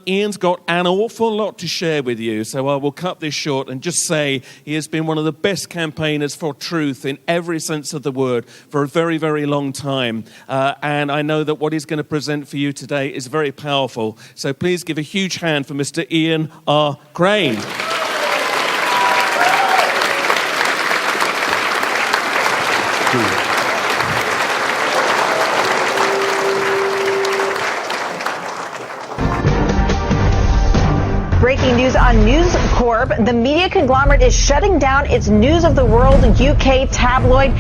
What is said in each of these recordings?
Ian's got an awful lot to share with you, so I will cut this short and just say he has been one of the best campaigners for truth in every sense of the word for a very, very long time. And I know that what he's going to present for you today is very powerful. So please give a huge hand for Mr. Ian R. Crane. Breaking news on News Corp. The media conglomerate is shutting down its News of the World UK tabloid.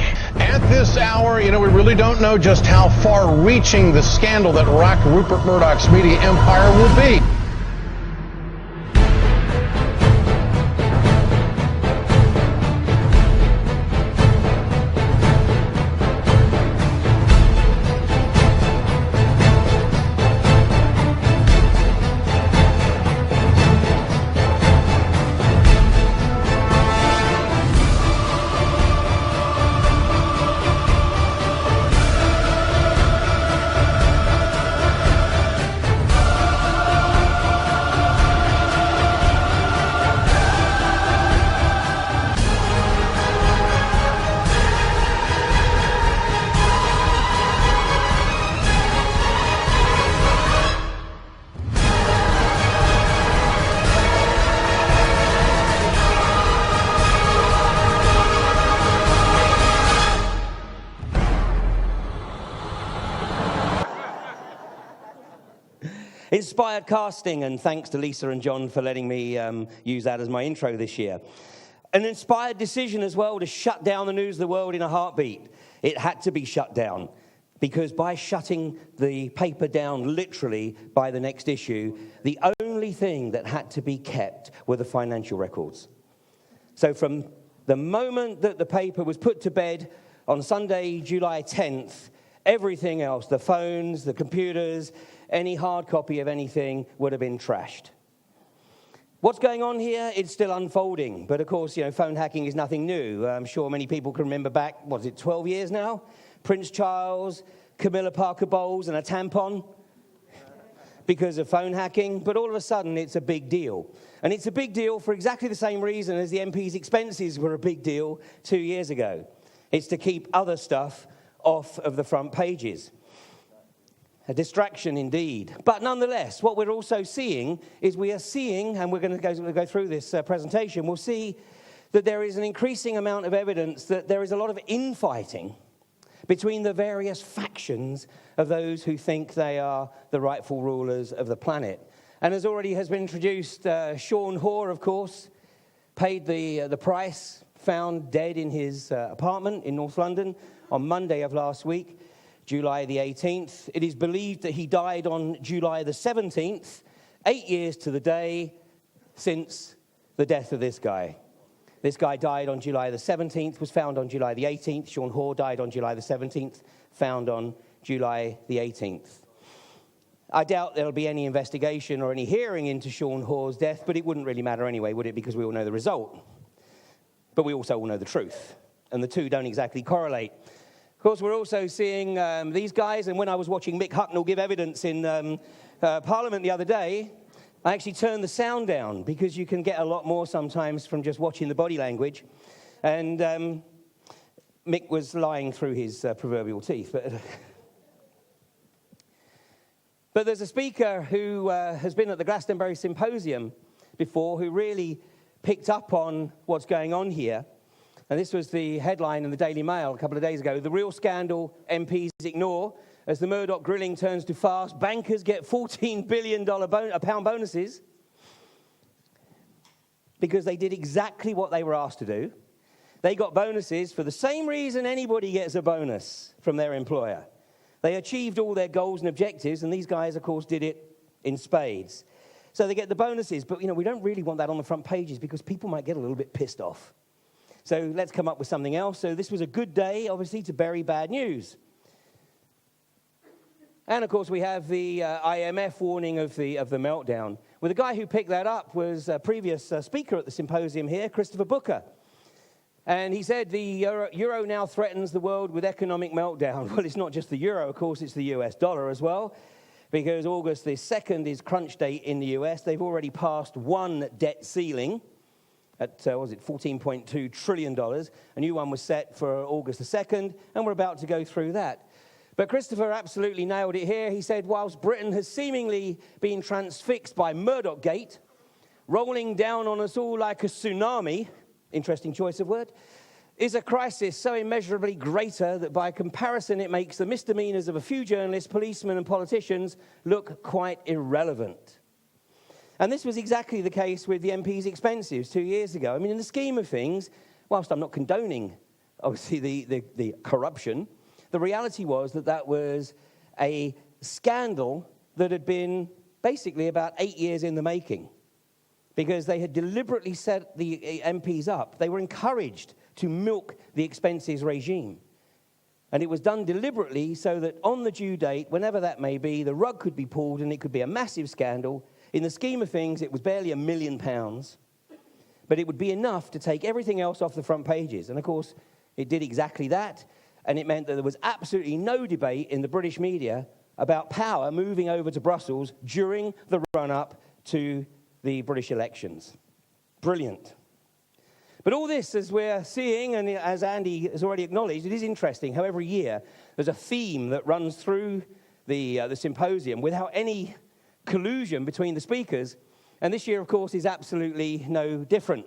At this hour, we really don't know just how far-reaching the scandal that rocked Rupert Murdoch's media empire will be. Inspired casting, and thanks to Lisa and John for letting me use that as my intro this year. An inspired decision as well to shut down the News of the World in a heartbeat. It had to be shut down because by shutting the paper down literally by the next issue, the only thing that had to be kept were the financial records. So from the moment that the paper was put to bed on Sunday, July 10th, everything else, the phones, the computers, any hard copy of anything would have been trashed. What's going on here? It's still unfolding. But of course, phone hacking is nothing new. I'm sure many people can remember back, 12 years now? Prince Charles, Camilla Parker Bowles, and a tampon because of phone hacking. But all of a sudden, it's a big deal. And it's a big deal for exactly the same reason as the MP's expenses were a big deal 2 years ago. It's to keep other stuff off of the front pages. A distraction indeed. But nonetheless, what we're also seeing is and we're going to go through this presentation, we'll see that there is an increasing amount of evidence that there is a lot of infighting between the various factions of those who think they are the rightful rulers of the planet. And as already has been introduced, Sean Hoare, of course, paid the price, found dead in his apartment in North London on Monday of last week. July the 18th. It is believed that he died on July the 17th, 8 years to the day since the death of this guy. This guy died on July the 17th, was found on July the 18th. Sean Hoare died on July the 17th, found on July the 18th. I doubt there'll be any investigation or any hearing into Sean Hoare's death, but it wouldn't really matter anyway, would it? Because we all know the result. But we also all know the truth, and the two don't exactly correlate. Of course, we're also seeing these guys, and when I was watching Mick Hucknall give evidence in Parliament the other day, I actually turned the sound down because you can get a lot more sometimes from just watching the body language. And Mick was lying through his proverbial teeth. But there's a speaker who has been at the Glastonbury Symposium before who really picked up on what's going on here. And this was the headline in the Daily Mail a couple of days ago. The real scandal MPs ignore as the Murdoch grilling turns to farce. Bankers get $14 billion pound bonuses because they did exactly what they were asked to do. They got bonuses for the same reason anybody gets a bonus from their employer. They achieved all their goals and objectives, and these guys, of course, did it in spades. So they get the bonuses, but, we don't really want that on the front pages because people might get a little bit pissed off. So let's come up with something else. So this was a good day, obviously, to bury bad news. And, of course, we have the IMF warning of the meltdown. Well, the guy who picked that up was a previous speaker at the symposium here, Christopher Booker. And he said the euro now threatens the world with economic meltdown. Well, it's not just the euro, of course, it's the US dollar as well. because August the 2nd is crunch date in the US. They've already passed one debt ceiling at, $14.2 trillion. A new one was set for August the 2nd, and we're about to go through that. But Christopher absolutely nailed it here. He said, whilst Britain has seemingly been transfixed by Murdoch Gate, rolling down on us all like a tsunami, interesting choice of word, is a crisis so immeasurably greater that by comparison it makes the misdemeanors of a few journalists, policemen and politicians look quite irrelevant. And this was exactly the case with the MP's expenses 2 years ago. I mean, in the scheme of things, whilst I'm not condoning, obviously, the corruption, the reality was that that was a scandal that had been basically about 8 years in the making, because they had deliberately set the MPs up. They were encouraged to milk the expenses regime. And it was done deliberately so that on the due date, whenever that may be, the rug could be pulled and it could be a massive scandal. In the scheme of things, it was barely £1 million, but it would be enough to take everything else off the front pages. And of course, it did exactly that, and it meant that there was absolutely no debate in the British media about power moving over to Brussels during the run-up to the British elections. Brilliant. But all this, as we're seeing, and as Andy has already acknowledged, it is interesting how every year there's a theme that runs through the symposium without any collusion between the speakers. And this year, of course, is absolutely no different.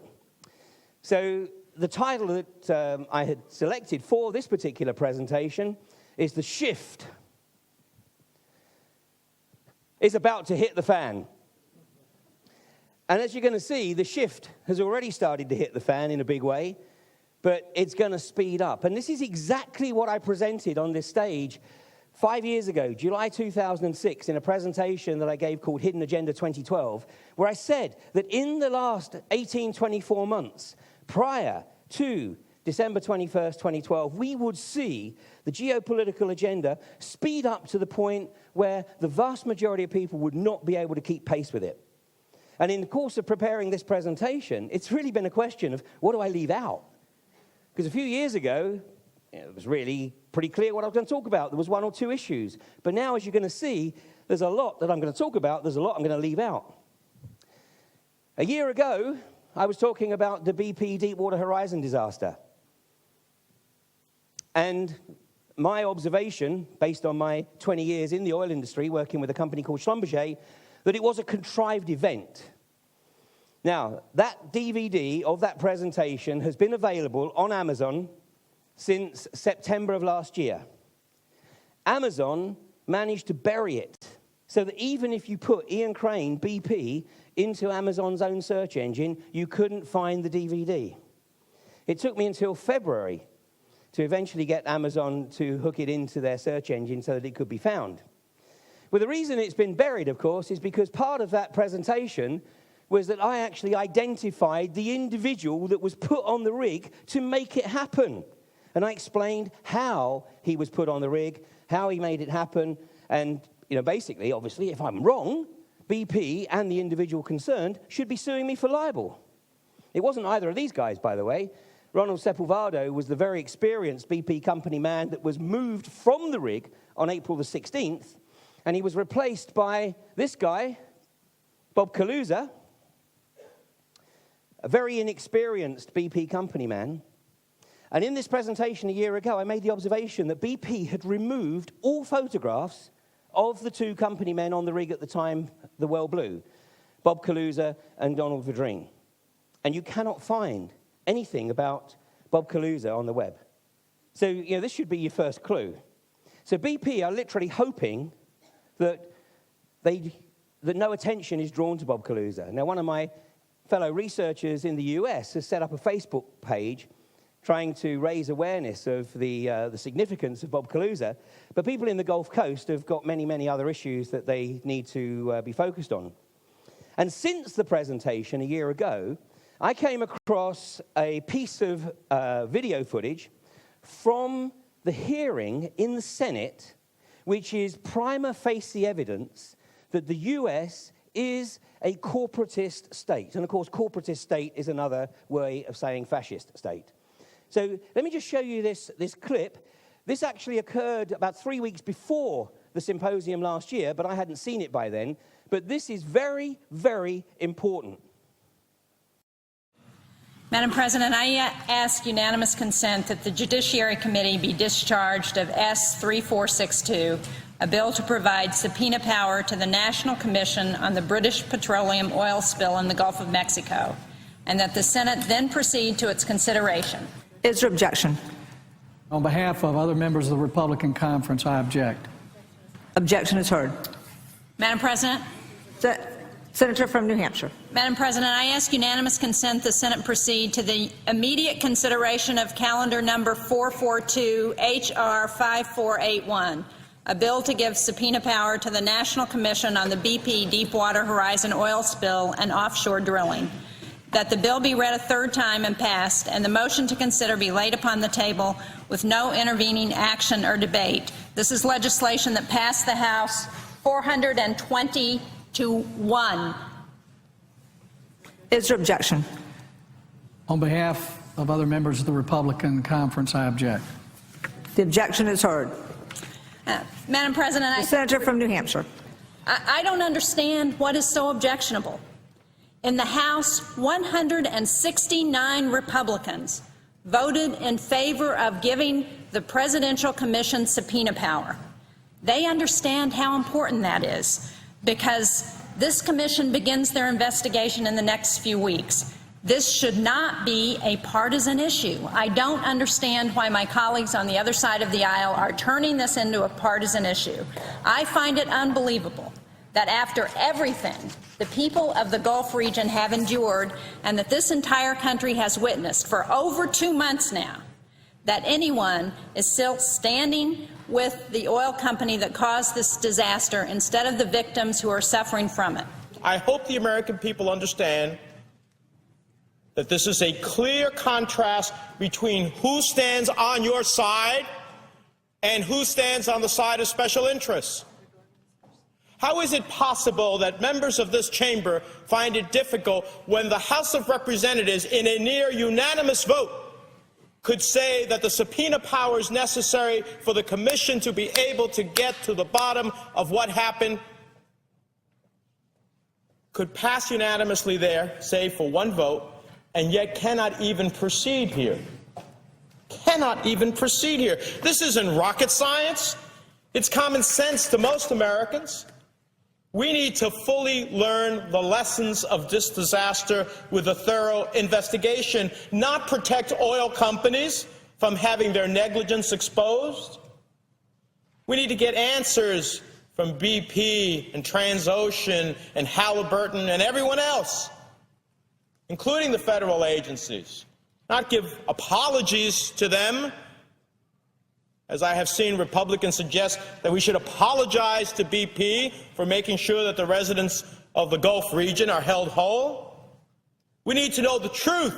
So the title that I had selected for this particular presentation is The Shift is About to Hit the Fan. And as you're going to see, the shift has already started to hit the fan in a big way, but it's going to speed up. And this is exactly what I presented on this stage 5 years ago, July 2006, in a presentation that I gave called Hidden Agenda 2012, where I said that in the last 24 months, prior to December 21st, 2012, we would see the geopolitical agenda speed up to the point where the vast majority of people would not be able to keep pace with it. And in the course of preparing this presentation, it's really been a question of what do I leave out? Because a few years ago, it was really pretty clear what I was going to talk about. There was one or two issues. But now, as you're going to see, there's a lot that I'm going to talk about. There's a lot I'm going to leave out. A year ago, I was talking about the BP Deepwater Horizon disaster. And my observation, based on my 20 years in the oil industry, working with a company called Schlumberger, that it was a contrived event. Now, that DVD of that presentation has been available on Amazon since September of last year. Amazon managed to bury it, so that even if you put Ian Crane, BP, into Amazon's own search engine, you couldn't find the DVD. It took me until February to eventually get Amazon to hook it into their search engine so that it could be found. Well, the reason it's been buried, of course, is because part of that presentation was that I actually identified the individual that was put on the rig to make it happen. And I explained how he was put on the rig, how he made it happen, and, basically, obviously, if I'm wrong, BP and the individual concerned should be suing me for libel. It wasn't either of these guys, by the way. Ronald Sepulvado was the very experienced BP company man that was moved from the rig on April the 16th, and he was replaced by this guy, Bob Kaluza, a very inexperienced BP company man. And in this presentation a year ago, I made the observation that BP had removed all photographs of the two company men on the rig at the time the well blew, Bob Kaluza and Donald Verdreen. And you cannot find anything about Bob Kaluza on the web. So, this should be your first clue. So BP are literally hoping that no attention is drawn to Bob Kaluza. Now, one of my fellow researchers in the US has set up a Facebook page trying to raise awareness of the significance of Bob Kaluza, but people in the Gulf Coast have got many, many other issues that they need to be focused on. And since the presentation a year ago, I came across a piece of video footage from the hearing in the Senate, which is prima facie evidence that the US is a corporatist state. And of course, corporatist state is another way of saying fascist state. So let me just show you this clip. This actually occurred about 3 weeks before the symposium last year, but I hadn't seen it by then. But this is very, very important. Madam President, I ask unanimous consent that the Judiciary Committee be discharged of S-3462, a bill to provide subpoena power to the National Commission on the British petroleum oil spill in the Gulf of Mexico, and that the Senate then proceed to its consideration. Is there objection? On behalf of other members of the Republican conference, I object. Objection is heard. Madam President? Senator from New Hampshire. Madam President, I ask unanimous consent the Senate proceed to the immediate consideration of calendar number 442 H.R. 5481, a bill to give subpoena power to the National Commission on the BP Deepwater Horizon oil spill and offshore drilling. That the bill be read a third time and passed, and the motion to consider be laid upon the table with no intervening action or debate. This is legislation that passed the House 420 to 1. Is there objection? On behalf of other members of the Republican conference, I object. The objection is heard. Madam President, The Senator from New Hampshire. I don't understand what is so objectionable. In the House, 169 Republicans voted in favor of giving the Presidential Commission subpoena power. They understand how important that is, because this commission begins their investigation in the next few weeks. This should not be a partisan issue. I don't understand why my colleagues on the other side of the aisle are turning this into a partisan issue. I find it unbelievable that after everything the people of the Gulf region have endured and that this entire country has witnessed for over 2 months now, that anyone is still standing with the oil company that caused this disaster instead of the victims who are suffering from it. I hope the American people understand that this is a clear contrast between who stands on your side and who stands on the side of special interests. How is it possible that members of this chamber find it difficult when the House of Representatives, in a near unanimous vote, could say that the subpoena powers necessary for the Commission to be able to get to the bottom of what happened could pass unanimously there, save for one vote, and yet cannot even proceed here? Cannot even proceed here. This isn't rocket science. It's common sense to most Americans. We need to fully learn the lessons of this disaster with a thorough investigation, not protect oil companies from having their negligence exposed. We need to get answers from BP and Transocean and Halliburton and everyone else, including the federal agencies, not give apologies to them, as I have seen Republicans suggest that we should apologize to BP for making sure that the residents of the Gulf region are held whole. We need to know the truth,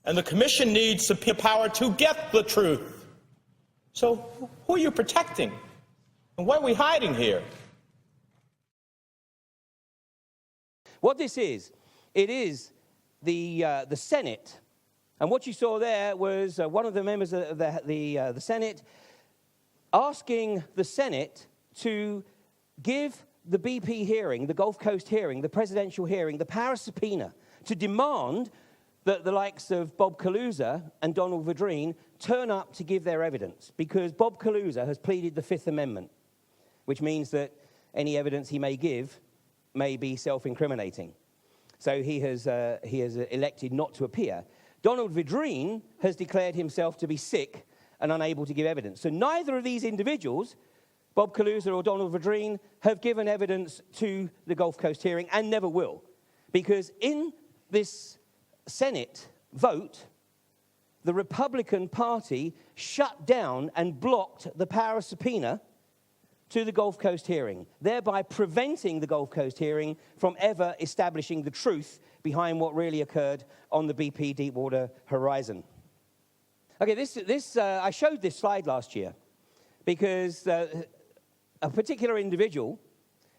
and the Commission needs subpoena power to get the truth. So who are you protecting? And what are we hiding here? What this is, it is the Senate. And what you saw there was one of the members of the Senate asking the Senate to give the BP hearing, the Gulf Coast hearing, the presidential hearing, the power of subpoena, to demand that the likes of Bob Kaluza and Donald Verdreen turn up to give their evidence, because Bob Kaluza has pleaded the Fifth Amendment, which means that any evidence he may give may be self-incriminating. So he has elected not to appear. Donald Verdreen has declared himself to be sick and unable to give evidence. So neither of these individuals, Bob Kaluza or Donald Verdreen, have given evidence to the Gulf Coast hearing and never will. Because in this Senate vote, the Republican Party shut down and blocked the power of subpoena to the Gulf Coast hearing, thereby preventing the Gulf Coast hearing from ever establishing the truth behind what really occurred on the BP Deepwater Horizon. Okay, I showed this slide last year because a particular individual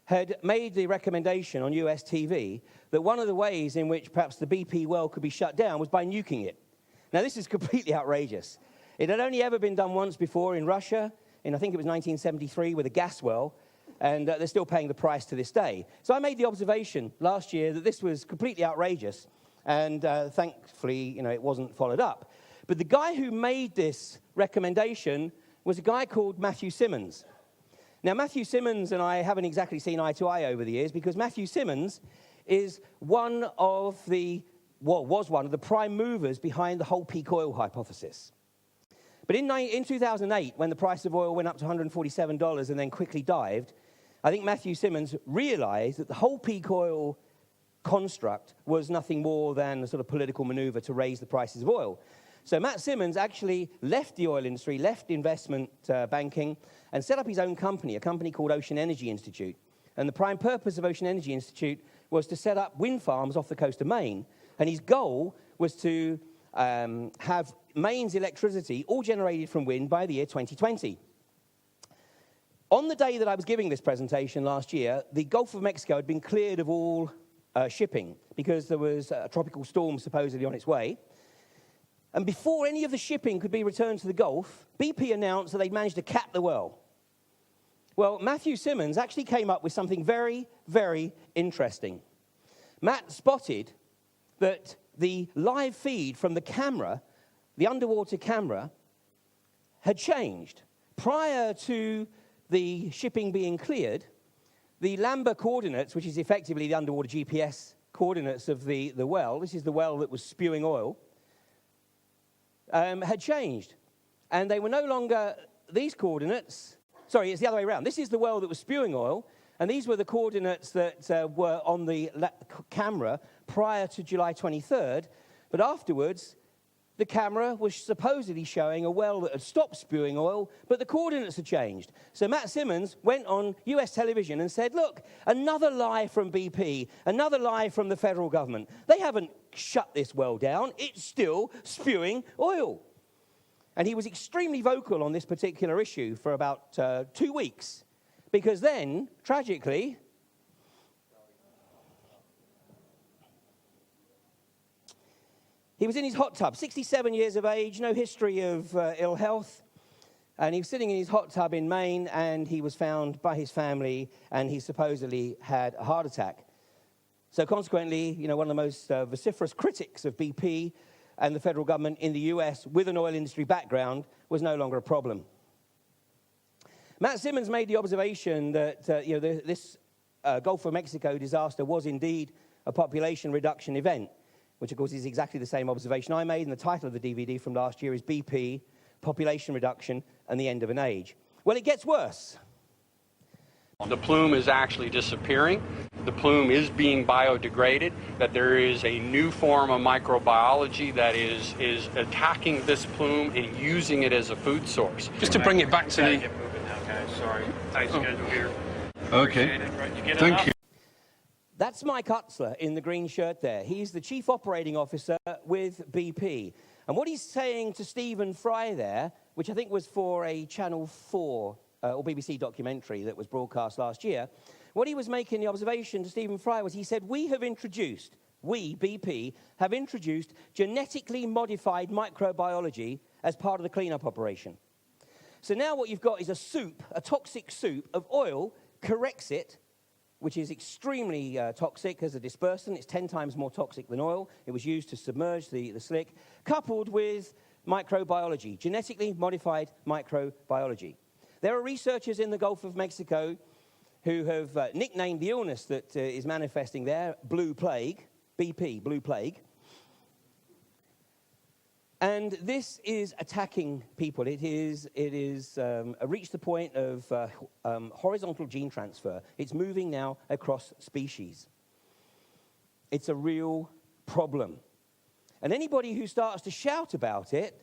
had made the recommendation on US TV that one of the ways in which perhaps the BP well could be shut down was by nuking it. Now, this is completely outrageous. It had only ever been done once before in Russia, in, I think it was 1973, with a gas well, and they're still paying the price to this day. So I made the observation last year that this was completely outrageous, and thankfully, it wasn't followed up. But the guy who made this recommendation was a guy called Matthew Simmons. Now, Matthew Simmons and I haven't exactly seen eye to eye over the years, because Matthew Simmons is was one of the prime movers behind the whole peak oil hypothesis. But in 2008, when the price of oil went up to $147 and then quickly dived, I think Matthew Simmons realized that the whole peak oil construct was nothing more than a sort of political maneuver to raise the prices of oil. So Matt Simmons actually left the oil industry, left investment banking, and set up his own company, a company called Ocean Energy Institute. And the prime purpose of Ocean Energy Institute was to set up wind farms off the coast of Maine. And his goal was to have Maine's electricity all generated from wind by the year 2020. On the day that I was giving this presentation last year, the Gulf of Mexico had been cleared of all shipping because there was a tropical storm supposedly on its way. And before any of the shipping could be returned to the Gulf, BP announced that they'd managed to cap the well. Well, Matthew Simmons actually came up with something very, very interesting. Matt spotted that the live feed from the camera, the underwater camera, had changed. Prior to the shipping being cleared, the Lambda coordinates, which is effectively the underwater GPS coordinates of the well, this is the well that was spewing oil, had changed. And they were no longer these coordinates. Sorry, it's the other way around. This is the well that was spewing oil, and these were the coordinates that were on the camera prior to July 23rd. But afterwards, the camera was supposedly showing a well that had stopped spewing oil, but the coordinates had changed. So Matt Simmons went on US television and said, look, another lie from BP, another lie from the federal government. They haven't shut this well down. It's still spewing oil. And he was extremely vocal on this particular issue for about 2 weeks, because then, tragically, he was in his hot tub, 67 years of age, no history of ill health, and he was sitting in his hot tub in Maine, and he was found by his family, and he supposedly had a heart attack. So consequently, one of the most vociferous critics of BP and the federal government in the US with an oil industry background was no longer a problem. Matt Simmons made the observation that this Gulf of Mexico disaster was indeed a population reduction event, which of course is exactly the same observation I made, and the title of the DVD from last year is BP, Population Reduction and the End of an Age. Well, it gets worse. The plume is actually disappearing. The plume is being biodegraded, that there is a new form of microbiology that is attacking this plume and using it as a food source. Just to bring it back to the... Okay, sorry. Tight schedule here. Okay, thank you. That's Mike Utzler in the green shirt there. He's the chief operating officer with BP. And what he's saying to Stephen Fry there, which I think was for a Channel 4 or BBC documentary that was broadcast last year, what he was making the observation to Stephen Fry was he said, we, BP, have introduced genetically modified microbiology as part of the cleanup operation. So now what you've got is a soup, a toxic soup of oil, Corexit, which is extremely toxic as a dispersant. It's 10 times more toxic than oil. It was used to submerge the slick, coupled with microbiology, genetically modified microbiology. There are researchers in the Gulf of Mexico who have nicknamed the illness that is manifesting there blue plague, BP, blue plague. And this is attacking people. It is reached the point of horizontal gene transfer. It's moving now across species. It's a real problem. And anybody who starts to shout about it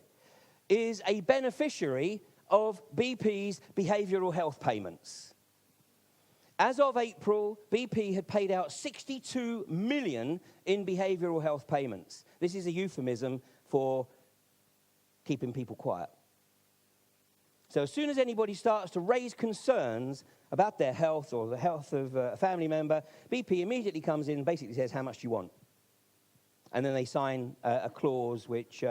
is a beneficiary of BP's behavioral health payments. As of April, BP had paid out $62 million in behavioral health payments. This is a euphemism for keeping people quiet. So as soon as anybody starts to raise concerns about their health or the health of a family member, BP immediately comes in and basically says, how much do you want? And then they sign a clause which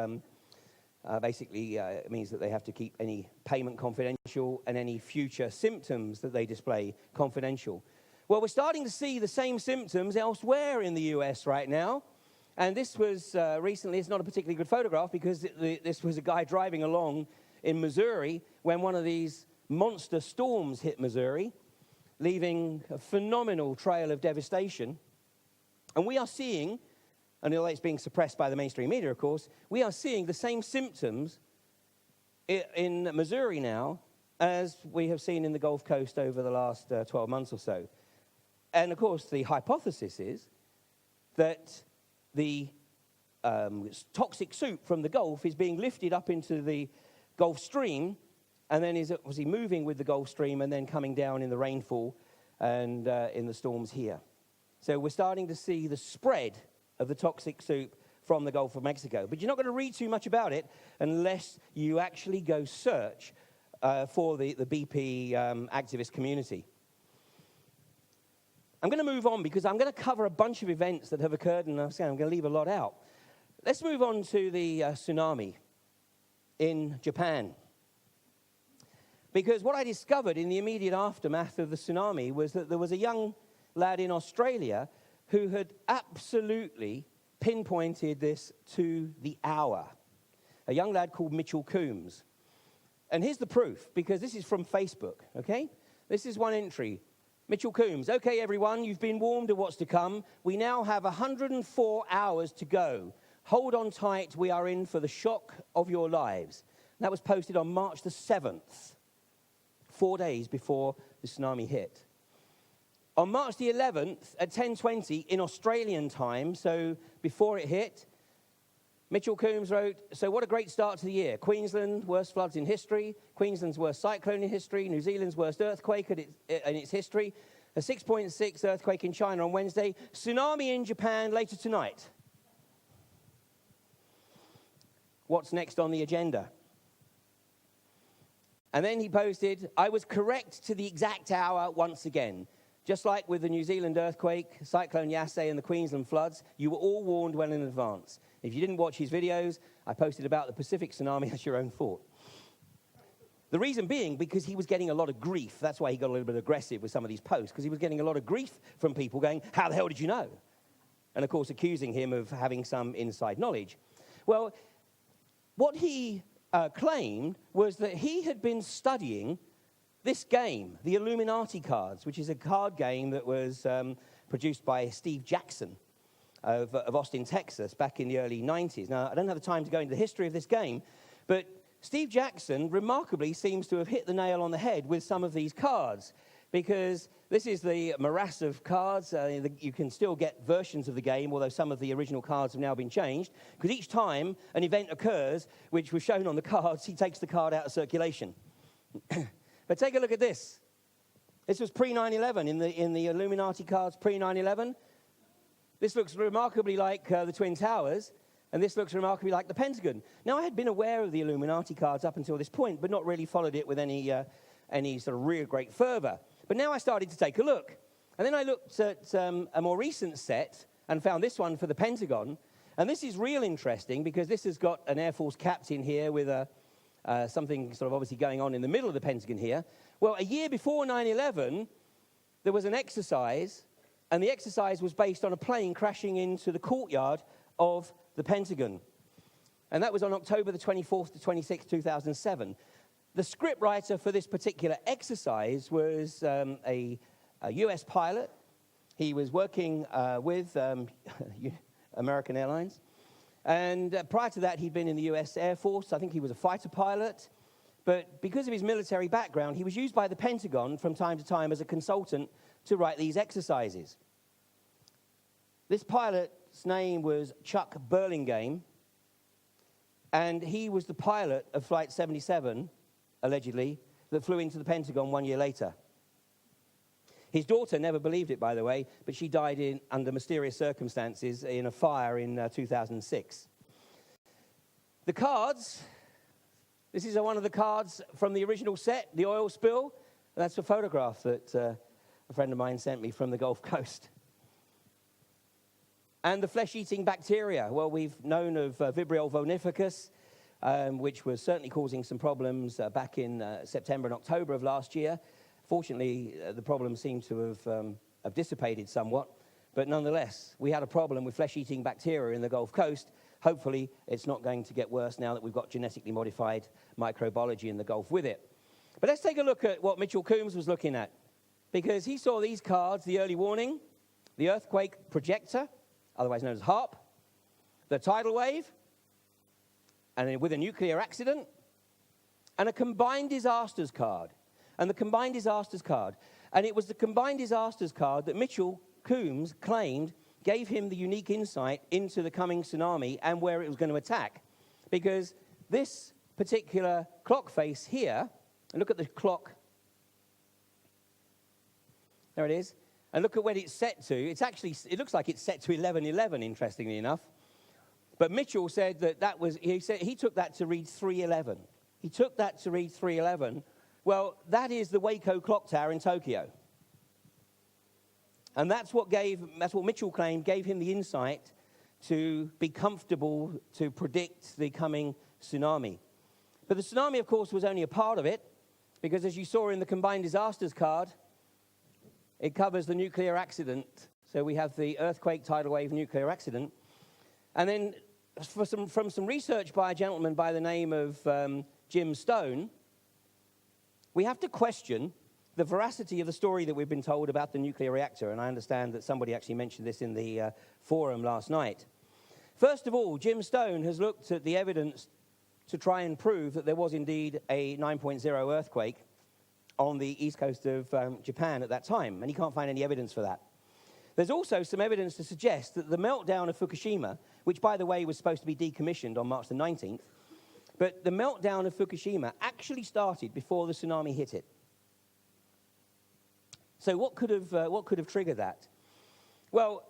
Basically, it means that they have to keep any payment confidential and any future symptoms that they display confidential. Well, we're starting to see the same symptoms elsewhere in the US right now. And this was recently, it's not a particularly good photograph because this was a guy driving along in Missouri when one of these monster storms hit Missouri, leaving a phenomenal trail of devastation. And we are seeing, and although it's being suppressed by the mainstream media, of course, we are seeing the same symptoms in Missouri now as we have seen in the Gulf Coast over the last 12 months or so. And of course, the hypothesis is that the toxic soup from the Gulf is being lifted up into the Gulf Stream and then is obviously moving with the Gulf Stream and then coming down in the rainfall and in the storms here. So we're starting to see the spread of the toxic soup from the Gulf of Mexico. But you're not going to read too much about it unless you actually go search for the BP activist community. I'm going to move on because I'm going to cover a bunch of events that have occurred, and I'm going to leave a lot out. Let's move on to the tsunami in Japan. Because what I discovered in the immediate aftermath of the tsunami was that there was a young lad in Australia who had absolutely pinpointed this to the hour. A young lad called Mitchell Coombs. And here's the proof, because this is from Facebook, okay? This is one entry. Mitchell Coombs, okay, everyone, you've been warned of what's to come. We now have 104 hours to go. Hold on tight, we are in for the shock of your lives. And that was posted on March the 7th, 4 days before the tsunami hit. On March the 11th at 10:20 in Australian time, so before it hit, Mitchell Coombs wrote, so what a great start to the year. Queensland, worst floods in history. Queensland's worst cyclone in history. New Zealand's worst earthquake in its history. A 6.6 earthquake in China on Wednesday. Tsunami in Japan later tonight. What's next on the agenda? And then he posted, I was correct to the exact hour once again. Just like with the New Zealand earthquake, Cyclone Yasay, and the Queensland floods, you were all warned well in advance. If you didn't watch his videos, I posted about the Pacific tsunami. That's your own fault. The reason being because he was getting a lot of grief. That's why he got a little bit aggressive with some of these posts, because he was getting a lot of grief from people going, how the hell did you know? And, of course, accusing him of having some inside knowledge. Well, what he claimed was that he had been studying this game, the Illuminati cards, which is a card game that was produced by Steve Jackson of Austin, Texas, back in the early 90s. Now, I don't have the time to go into the history of this game, but Steve Jackson remarkably seems to have hit the nail on the head with some of these cards, because this is the morass of cards. You can still get versions of the game, although some of the original cards have now been changed, because each time an event occurs, which was shown on the cards, he takes the card out of circulation. But take a look at this. This was pre-9/11 in the Illuminati cards pre-9/11. This looks remarkably like the Twin Towers, and this looks remarkably like the Pentagon. Now, I had been aware of the Illuminati cards up until this point, but not really followed it with any sort of real great fervor. But now I started to take a look. And then I looked at a more recent set and found this one for the Pentagon. And this is real interesting because this has got an Air Force captain here with something sort of obviously going on in the middle of the Pentagon here. Well, a year before 9/11, there was an exercise, and the exercise was based on a plane crashing into the courtyard of the Pentagon. And that was on October the 24th to 26th, 2007. The scriptwriter for this particular exercise was a US pilot. He was working with American Airlines. And prior to that, he'd been in the US Air Force. I think he was a fighter pilot. But because of his military background, he was used by the Pentagon from time to time as a consultant to write these exercises. This pilot's name was Chuck Burlingame, and he was the pilot of Flight 77, allegedly, that flew into the Pentagon 1 year later. His daughter never believed it, by the way, but she died under mysterious circumstances in a fire in 2006. The cards, this is one of the cards from the original set, the oil spill. That's a photograph that a friend of mine sent me from the Gulf Coast. And the flesh-eating bacteria. Well, we've known of Vibrio vulnificus, which was certainly causing some problems back in September and October of last year. Fortunately, the problems seem to have dissipated somewhat, but nonetheless, we had a problem with flesh-eating bacteria in the Gulf Coast. Hopefully, it's not going to get worse now that we've got genetically modified microbiology in the Gulf with it. But let's take a look at what Mitchell Coombs was looking at, because he saw these cards: the early warning, the earthquake projector, otherwise known as HARP, the tidal wave, and then with a nuclear accident, and a combined disasters card. And the combined disasters card. And it was the combined disasters card that Mitchell Coombs claimed gave him the unique insight into the coming tsunami and where it was going to attack. Because this particular clock face here, and look at the clock, there it is, and look at when it's set to. It looks like it's set to 11:11, interestingly enough. But Mitchell said he took that to read 3:11. He took that to read 3:11. Well, that is the Waco clock tower in Tokyo. And that's what Mitchell claimed gave him the insight to be comfortable to predict the coming tsunami. But the tsunami, of course, was only a part of it, because as you saw in the combined disasters card, it covers the nuclear accident. So we have the earthquake, tidal wave, nuclear accident. And then from some research by a gentleman by the name of Jim Stone, we have to question the veracity of the story that we've been told about the nuclear reactor. And I understand that somebody actually mentioned this in the forum last night. First of all, Jim Stone has looked at the evidence to try and prove that there was indeed a 9.0 earthquake on the east coast of Japan at that time, and he can't find any evidence for that. There's also some evidence to suggest that the meltdown of Fukushima, which, by the way, was supposed to be decommissioned on March the 19th, but the meltdown of Fukushima actually started before the tsunami hit it. So what could have triggered that? Well,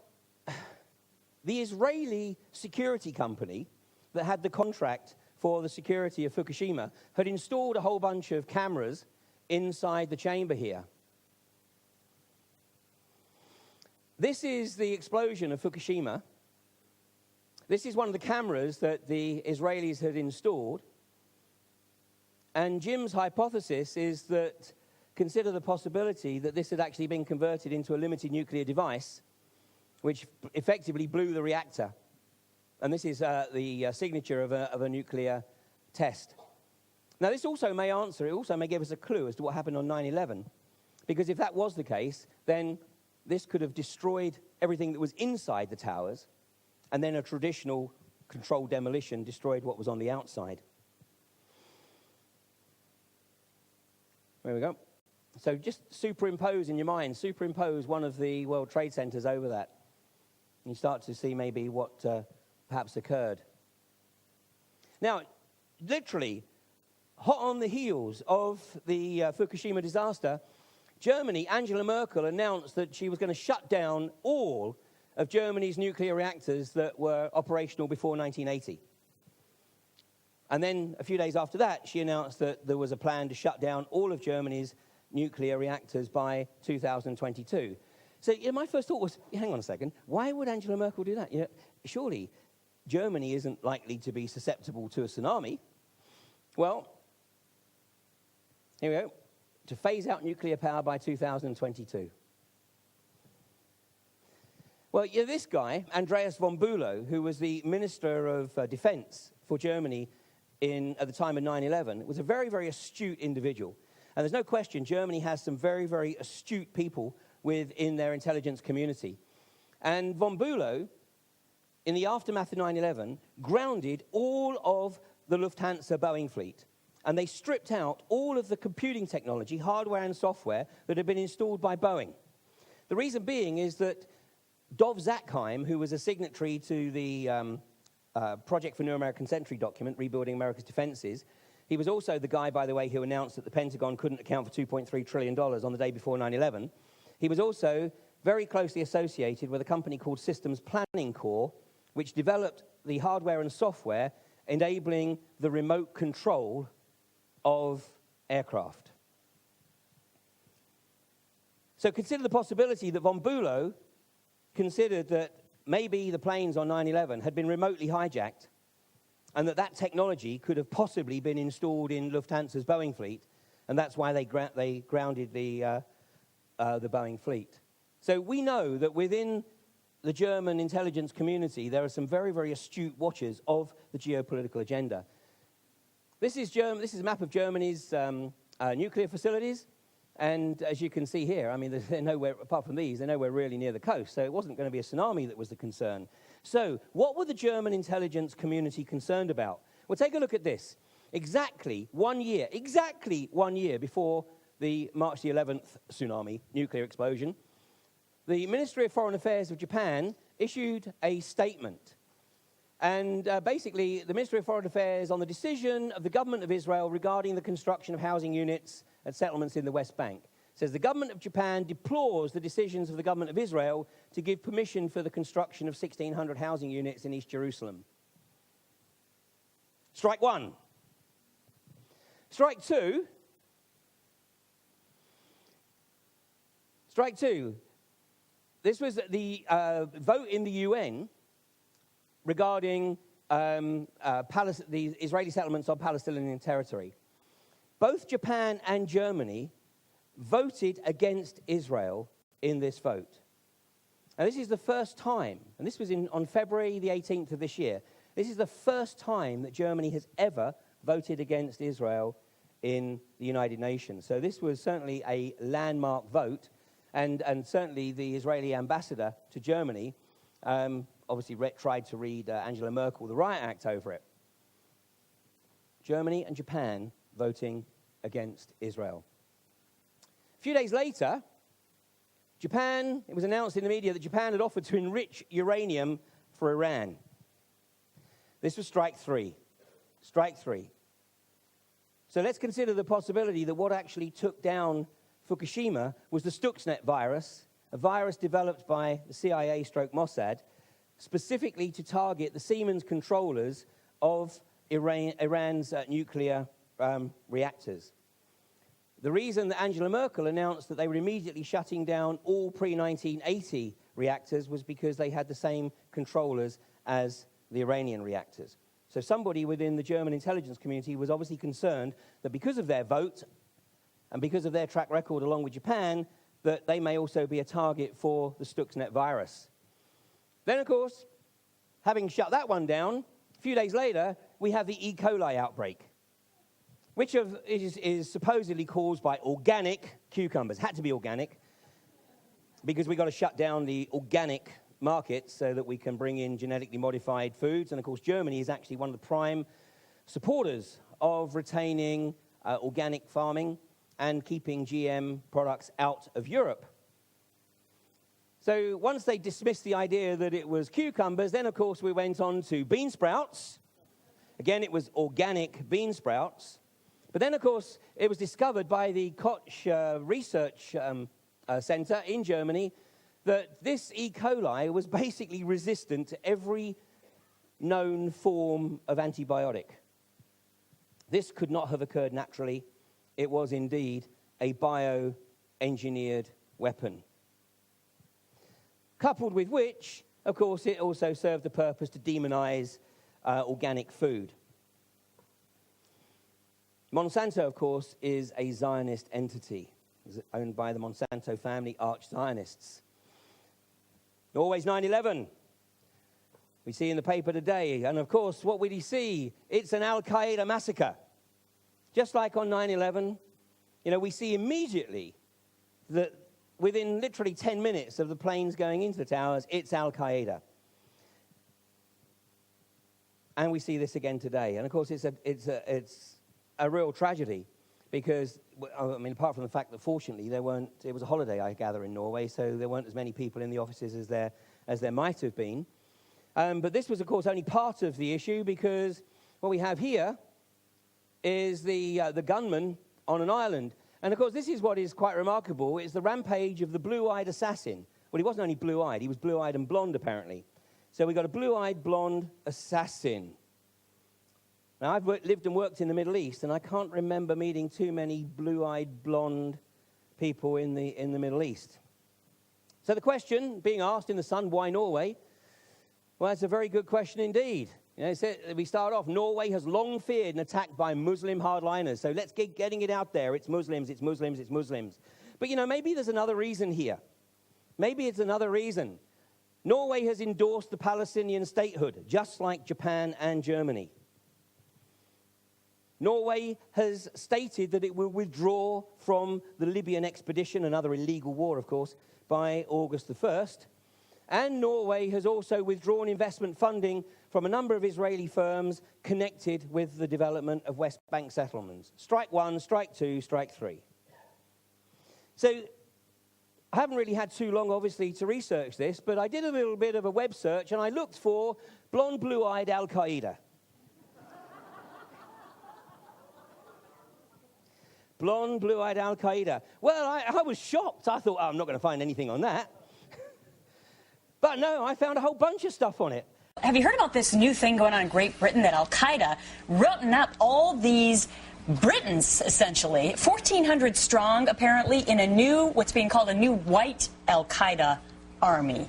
the Israeli security company that had the contract for the security of Fukushima had installed a whole bunch of cameras inside the chamber here. This is the explosion of Fukushima. This is one of the cameras that the Israelis had installed. And Jim's hypothesis is that, consider the possibility that this had actually been converted into a limited nuclear device, which effectively blew the reactor. And this is the signature of a nuclear test. Now, this also may give us a clue as to what happened on 9/11. Because if that was the case, then this could have destroyed everything that was inside the towers, and then a traditional controlled demolition destroyed what was on the outside. There we go. So just superimpose in your mind, superimpose one of the World Trade Centers over that. And you start to see maybe what perhaps occurred. Now, literally, hot on the heels of the Fukushima disaster, Germany, Angela Merkel announced that she was going to shut down all of Germany's nuclear reactors that were operational before 1980. And then a few days after that, she announced that there was a plan to shut down all of Germany's nuclear reactors by 2022. So my first thought was, hang on a second, why would Angela Merkel do that? Surely Germany isn't likely to be susceptible to a tsunami. Well, here we go. To phase out nuclear power by 2022. Well, this guy, Andreas von Bülow, who was the Minister of Defense for Germany at the time of 9/11, was a very, very astute individual. And there's no question Germany has some very, very astute people within their intelligence community. And von Bülow, in the aftermath of 9/11, grounded all of the Lufthansa Boeing fleet. And they stripped out all of the computing technology, hardware and software, that had been installed by Boeing. The reason being is that Dov Zakheim, who was a signatory to the Project for New American Century document, Rebuilding America's Defenses, he was also the guy, by the way, who announced that the Pentagon couldn't account for $2.3 trillion on the day before 9/11. He was also very closely associated with a company called Systems Planning Corps, which developed the hardware and software enabling the remote control of aircraft. So consider the possibility that von Bülow considered that maybe the planes on 9/11 had been remotely hijacked and that technology could have possibly been installed in Lufthansa's Boeing fleet, and that's why they grounded the Boeing fleet. So we know that within the German intelligence community, there are some very, very astute watchers of the geopolitical agenda. This is a map of Germany's nuclear facilities. And as you can see here, I mean, they're nowhere, apart from these, they're nowhere really near the coast. So it wasn't going to be a tsunami that was the concern. So what were the German intelligence community concerned about? Well, take a look at this. Exactly 1 year before the March the 11th tsunami, nuclear explosion, the Ministry of Foreign Affairs of Japan issued a statement. And basically, the Ministry of Foreign Affairs on the decision of the government of Israel regarding the construction of housing units and settlements in the West Bank says the government of Japan deplores the decisions of the government of Israel to give permission for the construction of 1,600 housing units in East Jerusalem. Strike one. Strike two. Strike two. This was the vote in the UN regarding the Israeli settlements on Palestinian territory. Both Japan and Germany voted against Israel in this vote. And this is the first time, and this was on February the 18th of this year, this is the first time that Germany has ever voted against Israel in the United Nations. So this was certainly a landmark vote, and certainly the Israeli ambassador to Germany obviously tried to read Angela Merkel the Riot Act over it. Germany and Japan voting against Israel. A few days later, it was announced in the media that Japan had offered to enrich uranium for Iran. This was strike three. Strike three. So let's consider the possibility that what actually took down Fukushima was the Stuxnet virus, a virus developed by the CIA/Mossad, specifically to target the Siemens controllers of Iran's nuclear reactors. The reason that Angela Merkel announced that they were immediately shutting down all pre-1980 reactors was because they had the same controllers as the Iranian reactors. So somebody within the German intelligence community was obviously concerned that because of their vote and because of their track record along with Japan, that they may also be a target for the Stuxnet virus. Then, of course, having shut that one down, a few days later, we have the E.coli outbreak, which is supposedly caused by organic cucumbers. Had to be organic, because we've got to shut down the organic market so that we can bring in genetically modified foods. And, of course, Germany is actually one of the prime supporters of retaining organic farming and keeping GM products out of Europe. So once they dismissed the idea that it was cucumbers, then, of course, we went on to bean sprouts. Again, it was organic bean sprouts. But then, of course, it was discovered by the Koch Research Center in Germany that this E. coli was basically resistant to every known form of antibiotic. This could not have occurred naturally. It was indeed a bioengineered weapon. Coupled with which, of course, it also served the purpose to demonize organic food. Monsanto, of course, is a Zionist entity. It's owned by the Monsanto family, arch-Zionists. Always 9/11. We see in the paper today. And, of course, what would he see? It's an Al-Qaeda massacre. Just like on 9/11, we see immediately that within literally 10 minutes of the planes going into the towers, it's Al-Qaeda. And we see this again today. And, of course, it's a real tragedy because, apart from the fact that, fortunately, it was a holiday, I gather, in Norway, so there weren't as many people in the offices as there might have been. But this was, of course, only part of the issue because what we have here is the gunman on an island. And, of course, this is what is quite remarkable. It's the rampage of the blue-eyed assassin. Well, he wasn't only blue-eyed. He was blue-eyed and blonde, apparently. So we've got a blue-eyed, blonde assassin. Now, I've lived and worked in the Middle East, and I can't remember meeting too many blue-eyed, blonde people in the Middle East. So the question being asked in The Sun, why Norway? Well, that's a very good question indeed. You know, so we start off, Norway has long feared an attack by Muslim hardliners. So let's get getting it out there. It's Muslims, it's Muslims, it's Muslims. But, you know, maybe there's another reason here. Maybe it's another reason. Norway has endorsed the Palestinian statehood, just like Japan and Germany. Norway has stated that it will withdraw from the Libyan expedition, another illegal war, of course, by August the 1st. And Norway has also withdrawn investment funding from a number of Israeli firms connected with the development of West Bank settlements. Strike one, strike two, strike three. So I haven't really had too long, obviously, to research this, but I did a little bit of a web search and I looked for blonde, blue-eyed Al-Qaeda. Blonde, blue-eyed Al-Qaeda. Well, I was shocked. I thought, oh, I'm not going to find anything on that. But no, I found a whole bunch of stuff on it. Have you heard about this new thing going on in Great Britain that Al-Qaeda written up all these Britons, essentially, 1,400 strong, apparently, in a new, what's being called a new white Al-Qaeda army.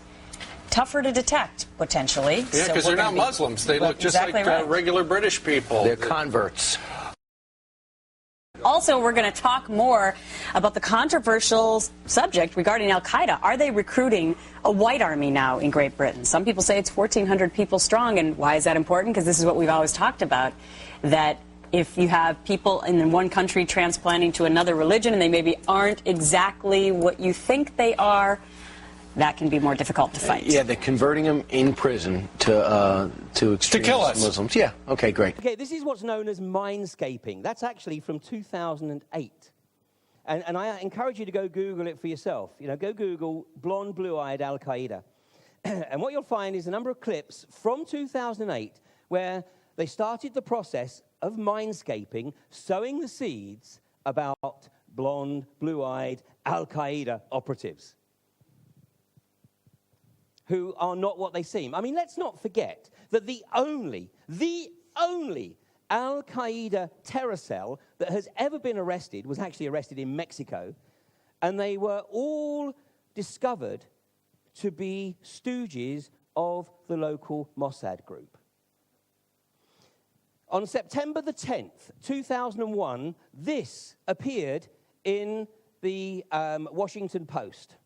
Tougher to detect, potentially. Yeah, because they're not Muslims. They look just exactly like right. Regular British people. They're converts. Also, we're going to talk more about the controversial subject regarding Al-Qaeda. Are they recruiting a white army now in Great Britain? Some people say it's 1,400 people strong, and why is that important? Because this is what we've always talked about, that if you have people in one country transplanting to another religion and they maybe aren't exactly what you think they are, that can be more difficult to fight. Yeah, they're converting them in prison to extremist Muslims. Yeah, okay, great. Okay, this is what's known as mindscaping. That's actually from 2008. And I encourage you to go Google it for yourself. You know, go Google blonde, blue-eyed Al-Qaeda. And what you'll find is a number of clips from 2008 where they started the process of mindscaping, sowing the seeds about blonde, blue-eyed Al-Qaeda operatives who are not what they seem. I mean, let's not forget that the only Al-Qaeda terror cell that has ever been arrested was actually arrested in Mexico, and they were all discovered to be stooges of the local Mossad group. On September the 10th, 2001, this appeared in the Washington Post.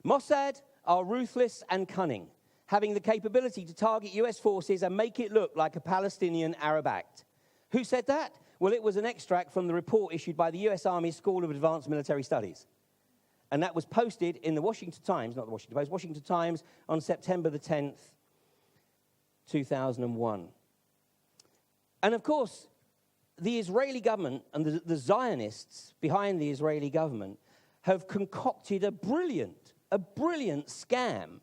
Mossad are ruthless and cunning, having the capability to target US forces and make it look like a Palestinian Arab act. Who said that? Well, it was an extract from the report issued by the US Army School of Advanced Military Studies. And that was posted in the Washington Times, not the Washington Post, Washington Times on September the 10th, 2001. And of course, the Israeli government and the Zionists behind the Israeli government have concocted a brilliant scam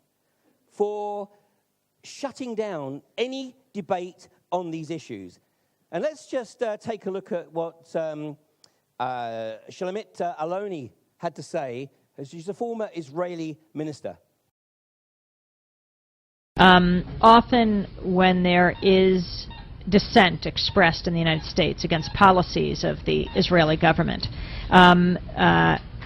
for shutting down any debate on these issues. And let's just take a look at what Shulamit Aloni had to say. She's a former Israeli minister. Often when there is dissent expressed in the United States against policies of the Israeli government,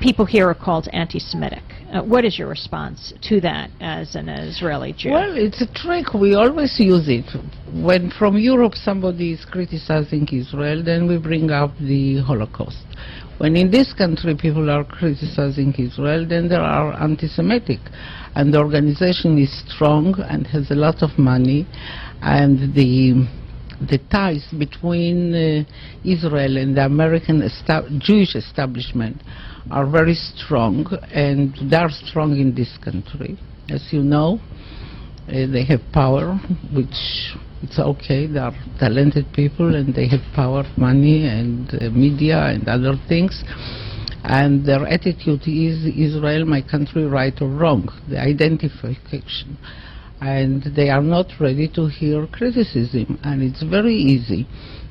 people here are called anti-Semitic. What is your response to that as an Israeli Jew? Well, it's a trick. We always use it. When from Europe somebody is criticizing Israel, then we bring up the Holocaust. When in this country people are criticizing Israel, then they are anti-Semitic. And the organization is strong and has a lot of money, and the ties between Israel and the American Jewish establishment are very strong, and they are strong in this country. As you know, they have power, which it's okay. They are talented people, and they have power, money, and media, and other things. And their attitude is Israel, my country, right or wrong, the identification. And they are not ready to hear criticism. And it's very easy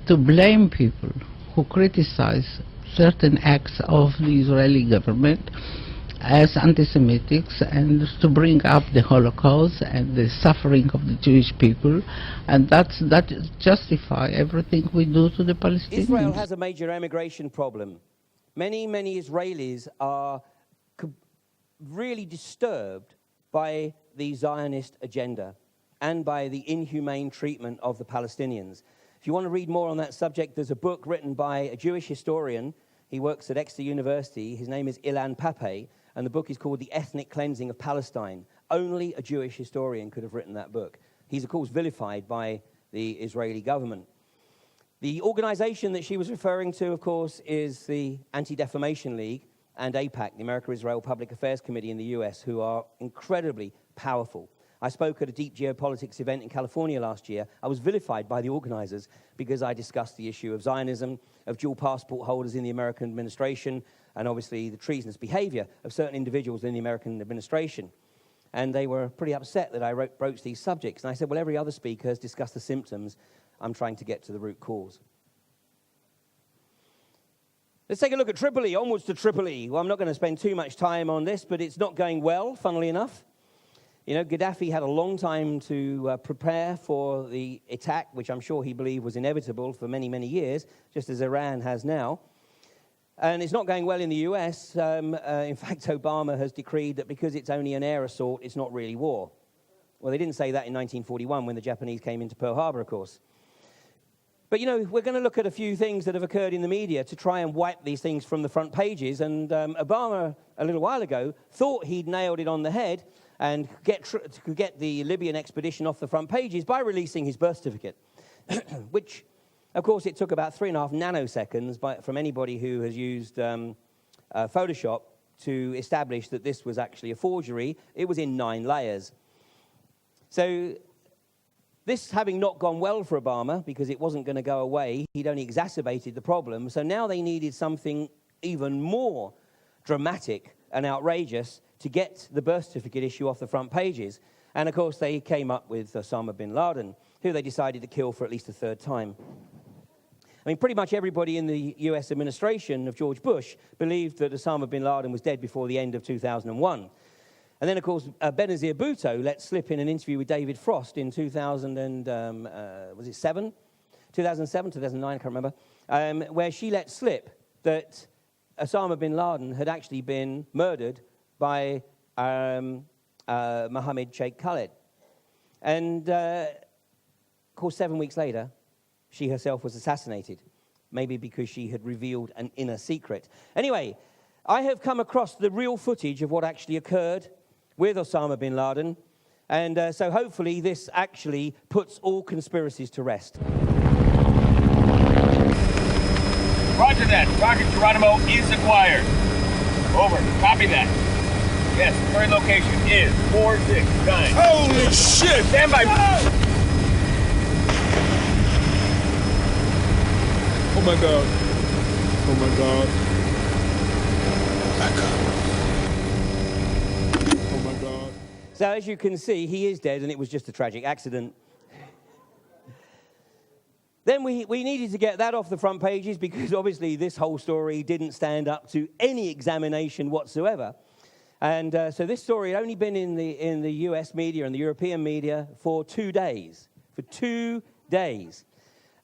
to blame people who criticize certain acts of the Israeli government as anti-Semitics, and to bring up the Holocaust and the suffering of the Jewish people, and that justify everything we do to the Palestinians. Israel has a major emigration problem. Many Israelis are really disturbed by the Zionist agenda. and by the inhumane treatment of the Palestinians. If you want to read more on that subject, there's a book written by a Jewish historian. He works at Exeter University. His name is Ilan Pappé, and the book is called The Ethnic Cleansing of Palestine. Only a Jewish historian could have written that book. He's, of course, vilified by the Israeli government. The organization that she was referring to, of course, is the Anti-Defamation League and AIPAC, the America-Israel Public Affairs Committee in the US, who are incredibly powerful. I spoke at a deep geopolitics event in California last year. I was vilified by the organizers because I discussed the issue of Zionism, of dual passport holders in the American administration, and obviously the treasonous behavior of certain individuals in the American administration. And they were pretty upset that I broached these subjects. And I said, well, every other speaker has discussed the symptoms. I'm trying to get to the root cause. Let's take a look at Tripoli, onwards to Tripoli. Well, I'm not going to spend too much time on this, but it's not going well, funnily enough. You know, Gaddafi had a long time to prepare for the attack, which I'm sure he believed was inevitable for many, many years, just as Iran has now. And it's not going well in the US. In fact, Obama has decreed that because it's only an air assault, it's not really war. Well, they didn't say that in 1941 when the Japanese came into Pearl Harbor, of course. But, you know, we're going to look at a few things that have occurred in the media to try and wipe these things from the front pages. And Obama, a little while ago, thought he'd nailed it on the head and could get the Libyan expedition off the front pages by releasing his birth certificate, which, of course, it took about 3.5 nanoseconds from anybody who has used Photoshop to establish that this was actually a forgery. It was in 9 layers. So this having not gone well for Obama, because it wasn't going to go away, he'd only exacerbated the problem. So now they needed something even more dramatic and outrageous to get the birth certificate issue off the front pages. And, of course, they came up with Osama Bin Laden, who they decided to kill for at least a 3rd time. I mean, pretty much everybody in the US administration of George Bush believed that Osama Bin Laden was dead before the end of 2001. And then, of course, Benazir Bhutto let slip in an interview with David Frost in 2007, 2009, I can't remember, where she let slip that Osama Bin Laden had actually been murdered by Mohammed Sheikh Khaled. And, of course, 7 weeks later, she herself was assassinated, maybe because she had revealed an inner secret. Anyway, I have come across the real footage of what actually occurred with Osama Bin Laden, and so hopefully this actually puts all conspiracies to rest. Roger that. Rocket Geronimo is acquired. Over. Copy that. Yes, current location is 469. Holy shit! Stand by. Oh my God. Oh my God. Back up. Oh my God. So as you can see, he is dead, and it was just a tragic accident. Then we needed to get that off the front pages because obviously this whole story didn't stand up to any examination whatsoever. And so this story had only been in the US media and the European media for 2 days. For 2 days.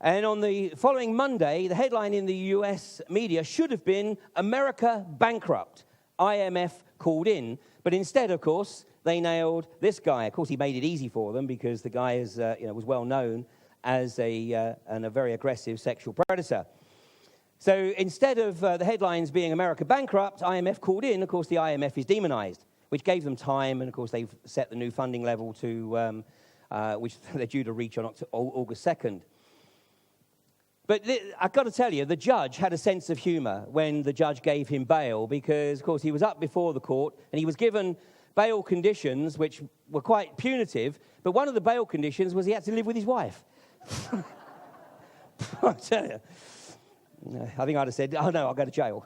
And on the following Monday, the headline in the US media should have been, America bankrupt, IMF called in. But instead, of course, they nailed this guy. Of course, he made it easy for them because the guy is, was well known as a very aggressive sexual predator. So instead of the headlines being America bankrupt, IMF called in. Of course, the IMF is demonized, which gave them time. And, of course, they've set the new funding level to, which they're due to reach on August 2nd. But I've got to tell you, the judge had a sense of humor when the judge gave him bail because, of course, he was up before the court and he was given bail conditions which were quite punitive. But one of the bail conditions was he had to live with his wife. I tell you, I think I'd have said, oh, no, I'll go to jail.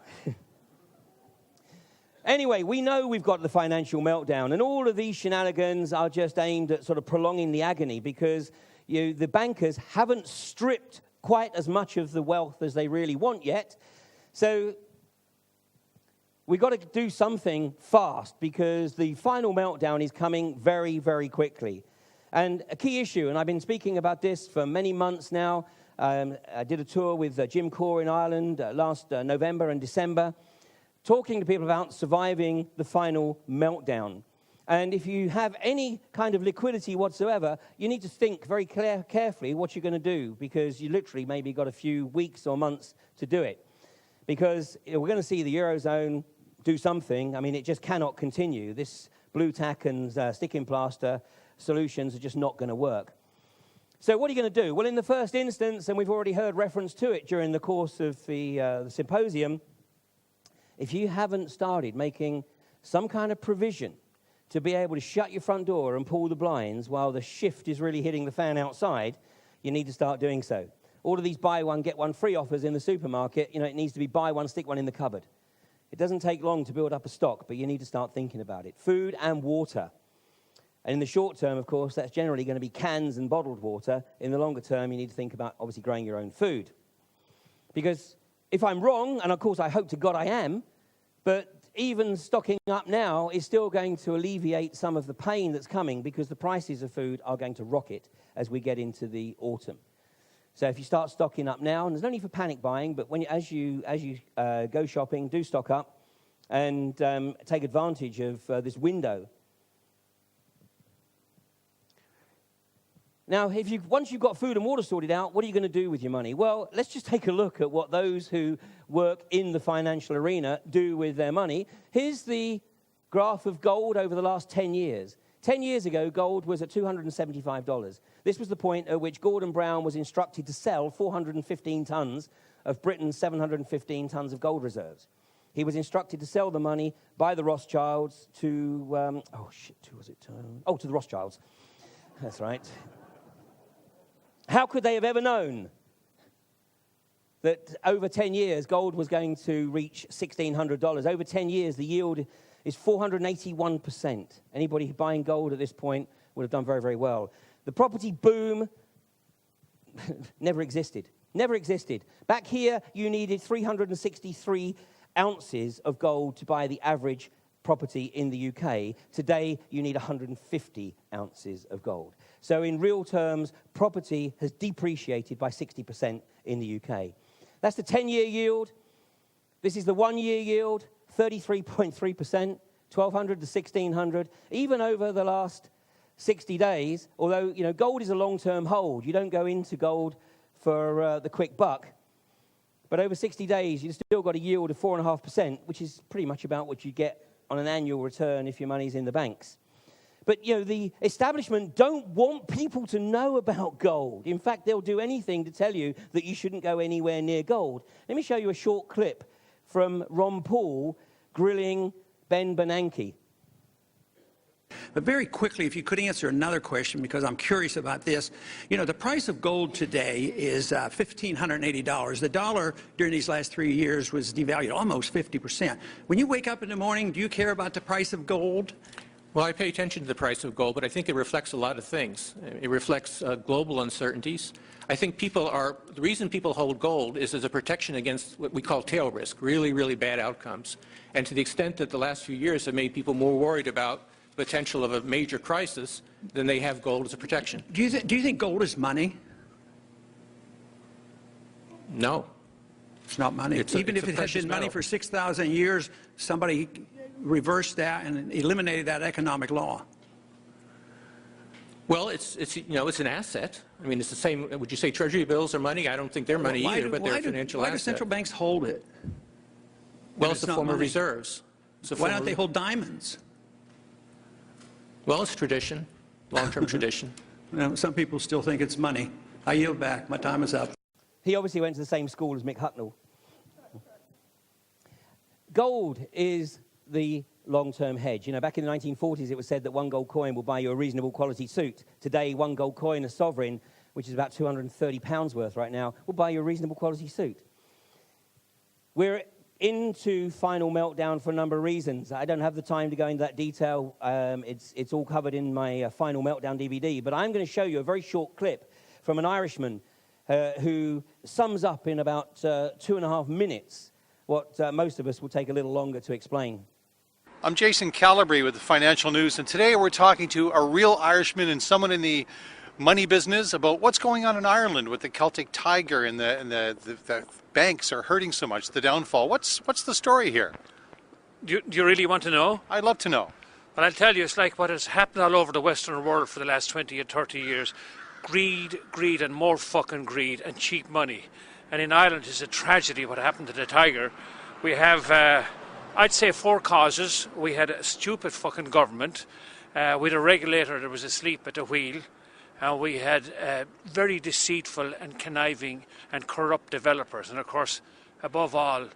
Anyway, we know we've got the financial meltdown, and all of these shenanigans are just aimed at sort of prolonging the agony because the bankers haven't stripped quite as much of the wealth as they really want yet. So we've got to do something fast because the final meltdown is coming very, very quickly. And a key issue, and I've been speaking about this for many months now. I did a tour with Jim Core in Ireland last November and December, talking to people about surviving the final meltdown. And if you have any kind of liquidity whatsoever, you need to think very carefully what you're going to do, because you literally maybe got a few weeks or months to do it. Because we're going to see the Eurozone do something. I mean, it just cannot continue. This blue tack and sticking plaster solutions are just not going to work. So what are you going to do? Well, in the first instance, and we've already heard reference to it during the course of the symposium, if you haven't started making some kind of provision to be able to shut your front door and pull the blinds while the shift is really hitting the fan outside, you need to start doing so. All of these buy one, get one free offers in the supermarket, it needs to be buy one, stick one in the cupboard. It doesn't take long to build up a stock, but you need to start thinking about it. Food and water. And in the short term, of course, that's generally going to be cans and bottled water. In the longer term, you need to think about, obviously, growing your own food. Because if I'm wrong, and of course I hope to God I am, but even stocking up now is still going to alleviate some of the pain that's coming, because the prices of food are going to rocket as we get into the autumn. So if you start stocking up now, and there's no need for panic buying, but as you go shopping, do stock up and take advantage of this window. Now, once you've got food and water sorted out, what are you going to do with your money? Well, let's just take a look at what those who work in the financial arena do with their money. Here's the graph of gold over the last 10 years. 10 years ago, gold was at $275. This was the point at which Gordon Brown was instructed to sell 415 tons of Britain's 715 tons of gold reserves. He was instructed to sell the money by the Rothschilds to the Rothschilds. That's right. How could they have ever known that over 10 years gold was going to reach $1,600? Over 10 years, the yield is 481%. Anybody buying gold at this point would have done very, very well. The property boom never existed. Never existed. Back here, you needed 363 ounces of gold to buy the average property in the UK. Today, you need 150 ounces of gold. So in real terms, property has depreciated by 60% in the UK. That's the 10-year yield. This is the 1-year yield, 33.3%, 1,200 to 1,600. Even over the last 60 days, although, gold is a long-term hold. You don't go into gold for the quick buck. But over 60 days, you've still got a yield of 4.5%, which is pretty much about what you get on an annual return if your money's in the banks. But, the establishment don't want people to know about gold. In fact, they'll do anything to tell you that you shouldn't go anywhere near gold. Let me show you a short clip from Ron Paul grilling Ben Bernanke. But very quickly, if you could answer another question, because I'm curious about this. The price of gold today is $1,580. The dollar during these last 3 years was devalued almost 50%. When you wake up in the morning, do you care about the price of gold? Well, I pay attention to the price of gold, but I think it reflects a lot of things. It reflects global uncertainties. I think the reason people hold gold is as a protection against what we call tail risk, really, really bad outcomes. And to the extent that the last few years have made people more worried about the potential of a major crisis, then they have gold as a protection. Do you think gold is money? No. It's not money. Even if it had been money for 6,000 years, somebody reversed that and eliminated that economic law. Well, it's an asset. I mean, it's the same. Would you say Treasury bills are money? I don't think they're money either, but they're a financial asset. Why do central banks hold it? Well, it's a form of reserves. Why don't they hold diamonds? Well, it's tradition, long-term tradition. Some people still think it's money. I yield back. My time is up. He obviously went to the same school as Mick Hucknall. Gold is the long-term hedge. Back in the 1940s, it was said that one gold coin will buy you a reasonable quality suit. Today, one gold coin, a sovereign, which is about £230 worth right now, will buy you a reasonable quality suit. We're into final meltdown for a number of reasons. I don't have the time to go into that detail. It's all covered in my final meltdown DVD. But I'm going to show you a very short clip from an Irishman who sums up in about 2.5 minutes what most of us will take a little longer to explain. I'm Jason Calabrese with the Financial News, and today we're talking to a real Irishman and someone in the money business about what's going on in Ireland with the Celtic Tiger and the banks are hurting so much, the downfall. What's the story here? Do you really want to know? I'd love to know. But I'll tell you, it's like what has happened all over the Western world for the last 20 or 30 years. Greed, greed, and more fucking greed, and cheap money. And in Ireland, it's a tragedy what happened to the tiger. We have, I'd say, 4 causes. We had a stupid fucking government. We had a regulator that was asleep at the wheel. We had very deceitful and conniving and corrupt developers. And of course, above all,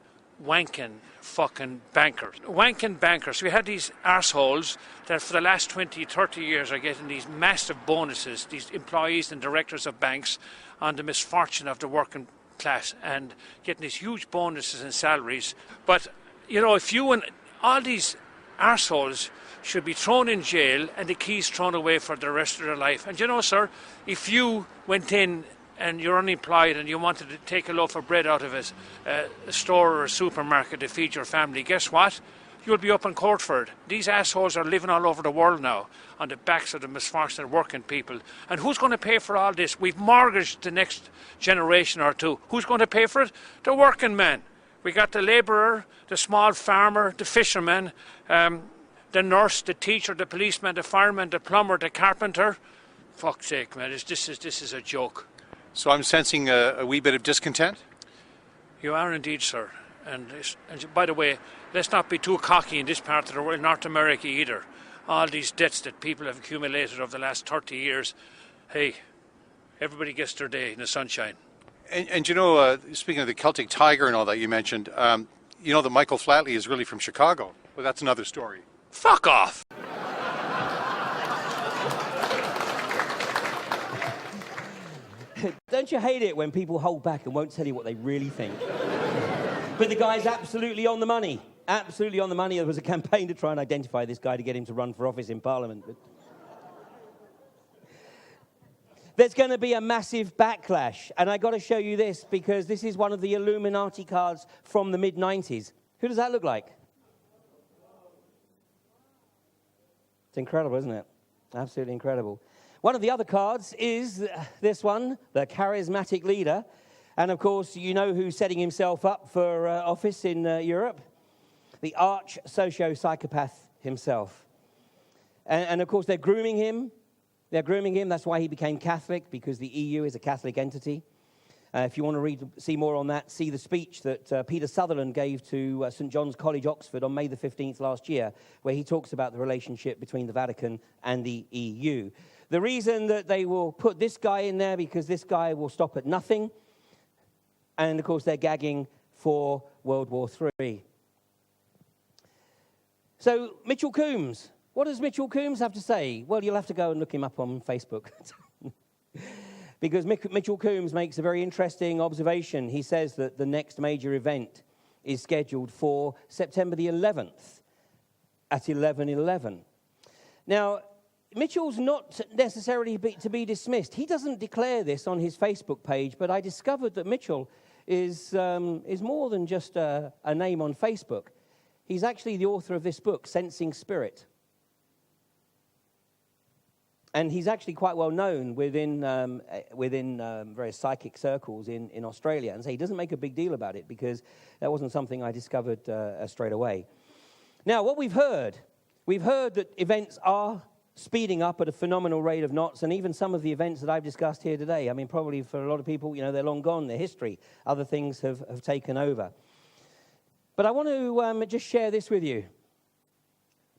wanking fucking bankers. Wanking bankers. We had these arseholes that for the last 20, 30 years are getting these massive bonuses, these employees and directors of banks, on the misfortune of the working class, and getting these huge bonuses and salaries. But, you know, if you and all these arseholes should be thrown in jail and the keys thrown away for the rest of their life. And you know, sir, if you went in and you're unemployed and you wanted to take a loaf of bread out of a store or a supermarket to feed your family, guess what? You'll be up in court for it. These assholes are living all over the world now on the backs of the misfortunate working people. And who's going to pay for all this? We've mortgaged the next generation or two. Who's going to pay for it? The working man. We got the labourer, the small farmer, the fisherman, the nurse, the teacher, the policeman, the fireman, the plumber, the carpenter. Fuck's sake, man, this is a joke. So I'm sensing a wee bit of discontent? You are indeed, sir. And by the way, let's not be too cocky in this part of the world, North America either. All these debts that people have accumulated over the last 30 years. Hey, everybody gets their day in the sunshine. And you know, speaking of the Celtic tiger and all that you mentioned, you know that Michael Flatley is really from Chicago. Well, that's another story. Fuck off! Don't you hate it when people hold back and won't tell you what they really think? But the guy's absolutely on the money. Absolutely on the money. There was a campaign to try and identify this guy to get him to run for office in Parliament. But there's going to be a massive backlash. And I got to show you this because this is one of the Illuminati cards from the mid-90s. Who does that look like? It's incredible, isn't it? Absolutely incredible. One of the other cards is this one, the charismatic leader. And, of course, you know who's setting himself up for office in Europe? The arch socio-psychopath himself. And, of course, they're grooming him. They're grooming him. That's why he became Catholic, because the EU is a Catholic entity. If you want to see more on that, see the speech that Peter Sutherland gave to St. John's College, Oxford, on May the 15th last year, where he talks about the relationship between the Vatican and the EU. The reason that they will put this guy in there, because this guy will stop at nothing. And, of course, they're gagging for World War III. So, Mitchell Coombs. What does Mitchell Coombs have to say? Well, you'll have to go and look him up on Facebook. Because Mitchell Coombs makes a very interesting observation. He says that the next major event is scheduled for September the 11th at 11:11. Now, Mitchell's not necessarily to be dismissed. He doesn't declare this on his Facebook page, but I discovered that Mitchell is more than just a name on Facebook. He's actually the author of this book, Sensing Spirit. And he's actually quite well known within various psychic circles in Australia. And so he doesn't make a big deal about it because that wasn't something I discovered straight away. Now, what we've heard that events are speeding up at a phenomenal rate of knots, and even some of the events that I've discussed here today, I mean, probably for a lot of people, you know, they're long gone, they're history. Other things have taken over. But I want to just share this with you,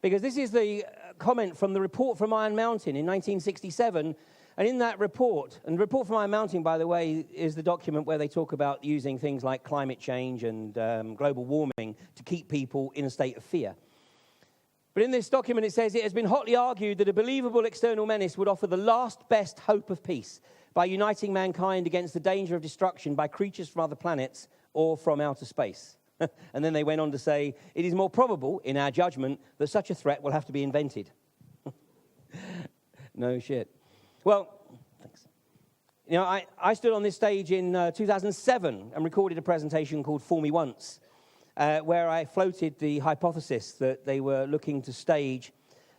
because this is the comment from the report from Iron Mountain in 1967, and in that report, and the report from Iron Mountain, by the way, is the document where they talk about using things like climate change and global warming to keep people in a state of fear. But in this document it says, it has been hotly argued that a believable external menace would offer the last best hope of peace by uniting mankind against the danger of destruction by creatures from other planets or from outer space. And then they went on to say, it is more probable, in our judgment, that such a threat will have to be invented. No shit. Well, thanks. You know, I stood on this stage in 2007 and recorded a presentation called Fool Me Once, where I floated the hypothesis that they were looking to stage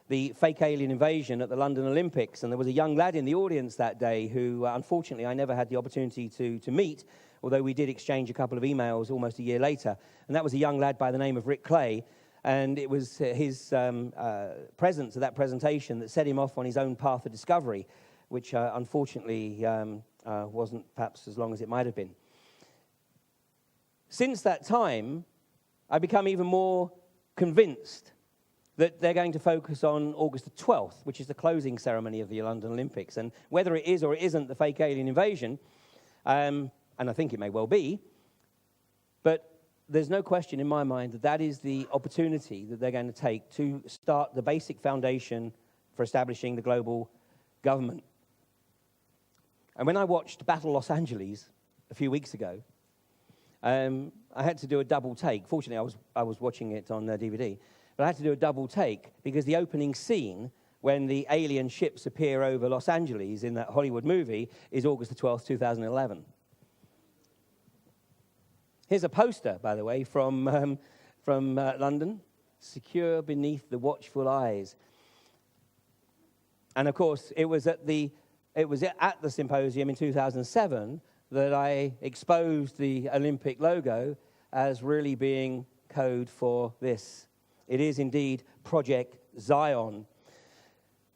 the fake alien invasion at the London Olympics. And there was a young lad in the audience that day who, unfortunately, I never had the opportunity to meet, although we did exchange a couple of emails almost a year later. And that was a young lad by the name of Rick Clay. And it was his presence at that presentation that set him off on his own path of discovery, which unfortunately wasn't perhaps as long as it might have been. Since that time, I've become even more convinced that they're going to focus on August the 12th, which is the closing ceremony of the London Olympics. And whether it is or it isn't the fake alien invasion, and I think it may well be, but there's no question in my mind that that is the opportunity that they're going to take to start the basic foundation for establishing the global government. And when I watched Battle Los Angeles a few weeks ago, I had to do a double take. Fortunately, I was watching it on DVD. But I had to do a double take because the opening scene, when the alien ships appear over Los Angeles in that Hollywood movie, is August the 12th, 2011. Here's a poster, by the way, from London, secure beneath the watchful eyes. And of course, it was at the symposium in 2007 that I exposed the Olympic logo as really being code for this. It is indeed Project Zion.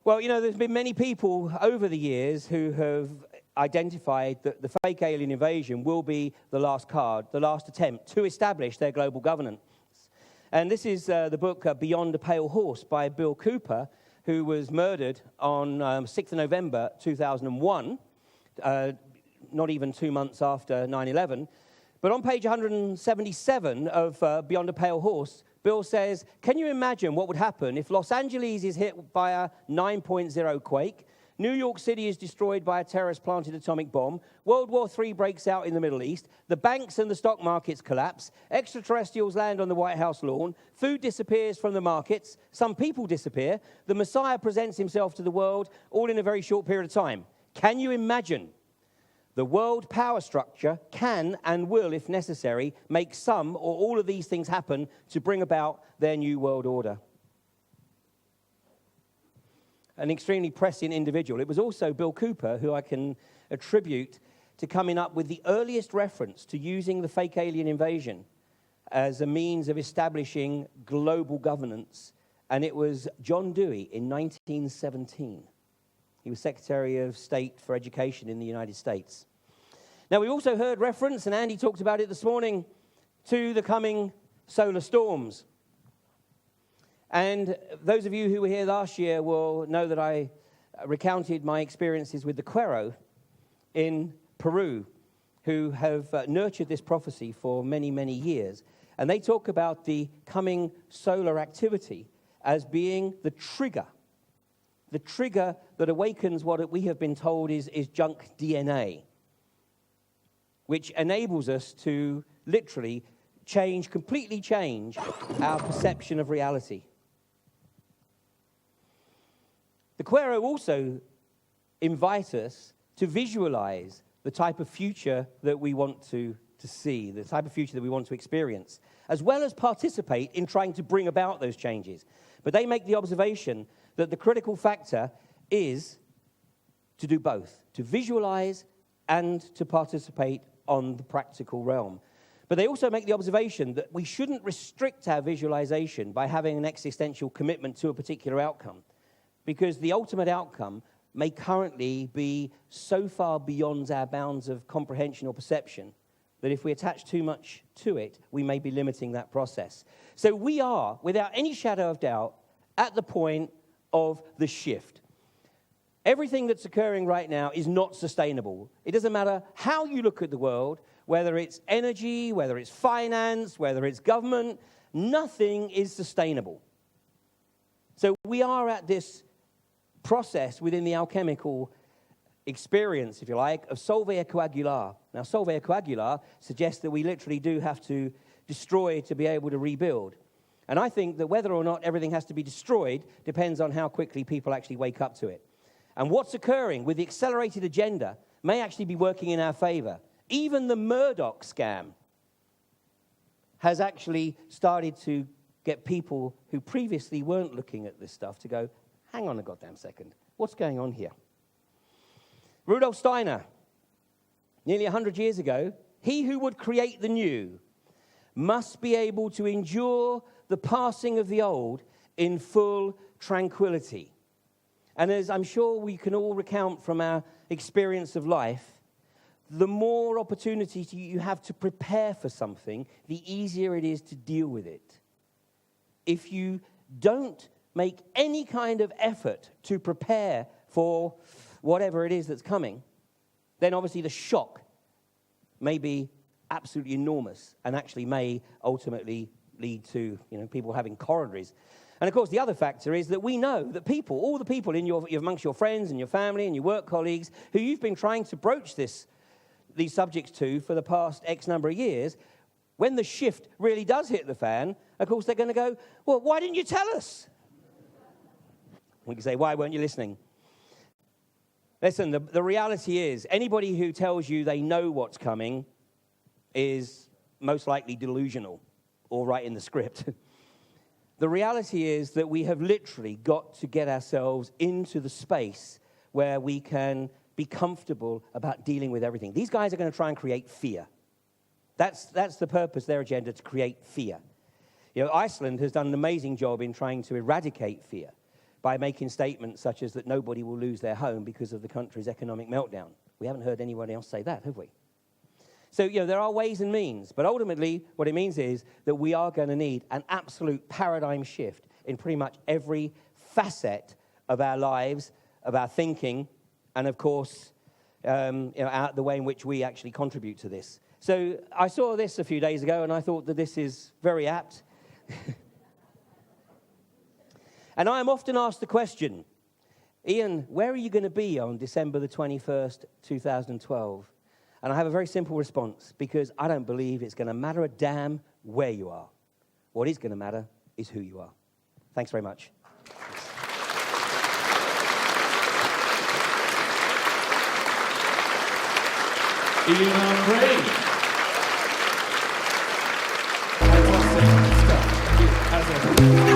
Well, you know, there's been many people over the years who have identified that the fake alien invasion will be the last card, the last attempt to establish their global governance. And this is the book Beyond a Pale Horse by Bill Cooper, who was murdered on 6th of November 2001, not even 2 months after 9/11. But on page 177 of Beyond a Pale Horse, Bill says, can you imagine what would happen if Los Angeles is hit by a 9.0 quake, New York City is destroyed by a terrorist-planted atomic bomb, World War III breaks out in the Middle East, the banks and the stock markets collapse, extraterrestrials land on the White House lawn, food disappears from the markets, some people disappear, the Messiah presents himself to the world, all in a very short period of time. Can you imagine? The world power structure can and will, if necessary, make some or all of these things happen to bring about their new world order. An extremely prescient individual. It was also Bill Cooper, who I can attribute to coming up with the earliest reference to using the fake alien invasion as a means of establishing global governance. And it was John Dewey in 1917. He was Secretary of State for Education in the United States. Now, we also heard reference, and Andy talked about it this morning, to the coming solar storms. And those of you who were here last year will know that I recounted my experiences with the Cuero in Peru, who have nurtured this prophecy for many, many years. And they talk about the coming solar activity as being the trigger that awakens what we have been told is junk DNA, which enables us to literally completely change our perception of reality. The Cuero also invite us to visualize the type of future that we want to see, the type of future that we want to experience, as well as participate in trying to bring about those changes. But they make the observation that the critical factor is to do both, to visualize and to participate on the practical realm. But they also make the observation that we shouldn't restrict our visualization by having an existential commitment to a particular outcome, because the ultimate outcome may currently be so far beyond our bounds of comprehension or perception that if we attach too much to it, we may be limiting that process. So we are, without any shadow of doubt, at the point of the shift. Everything that's occurring right now is not sustainable. It doesn't matter how you look at the world, whether it's energy, whether it's finance, whether it's government, nothing is sustainable. So we are at this process within the alchemical experience, if you like, of solvere coagula. Now, solvere coagula suggests that we literally do have to destroy to be able to rebuild. And I think that whether or not everything has to be destroyed depends on how quickly people actually wake up to it. And what's occurring with the accelerated agenda may actually be working in our favor. Even the Murdoch scam has actually started to get people who previously weren't looking at this stuff to go, hang on a goddamn second, what's going on here? Rudolf Steiner, nearly 100 years ago, he who would create the new must be able to endure the passing of the old in full tranquility. And as I'm sure we can all recount from our experience of life, the more opportunities you have to prepare for something, the easier it is to deal with it. If you don't make any kind of effort to prepare for whatever it is that's coming, then obviously the shock may be absolutely enormous and actually may ultimately lead to people having corollaries. And of course, the other factor is that we know that people, all the people amongst your friends and your family and your work colleagues who you've been trying to broach these subjects to for the past X number of years, when the shift really does hit the fan, of course, they're going to go, well, why didn't you tell us? We can say, why weren't you listening? Listen, the reality is, anybody who tells you they know what's coming is most likely delusional or right in the script. The reality is that we have literally got to get ourselves into the space where we can be comfortable about dealing with everything. These guys are going to try and create fear. That's the purpose, their agenda, to create fear. Iceland has done an amazing job in trying to eradicate fear by making statements such as that nobody will lose their home because of the country's economic meltdown. We haven't heard anyone else say that, have we? So, there are ways and means, but ultimately what it means is that we are going to need an absolute paradigm shift in pretty much every facet of our lives, of our thinking, and of course, the way in which we actually contribute to this. So I saw this a few days ago, and I thought that this is very apt. And I am often asked the question, Ian, where are you going to be on December the 21st, 2012? And I have a very simple response, because I don't believe it's going to matter a damn where you are. What is going to matter is who you are. Thanks very much. Ian Craig. As ever.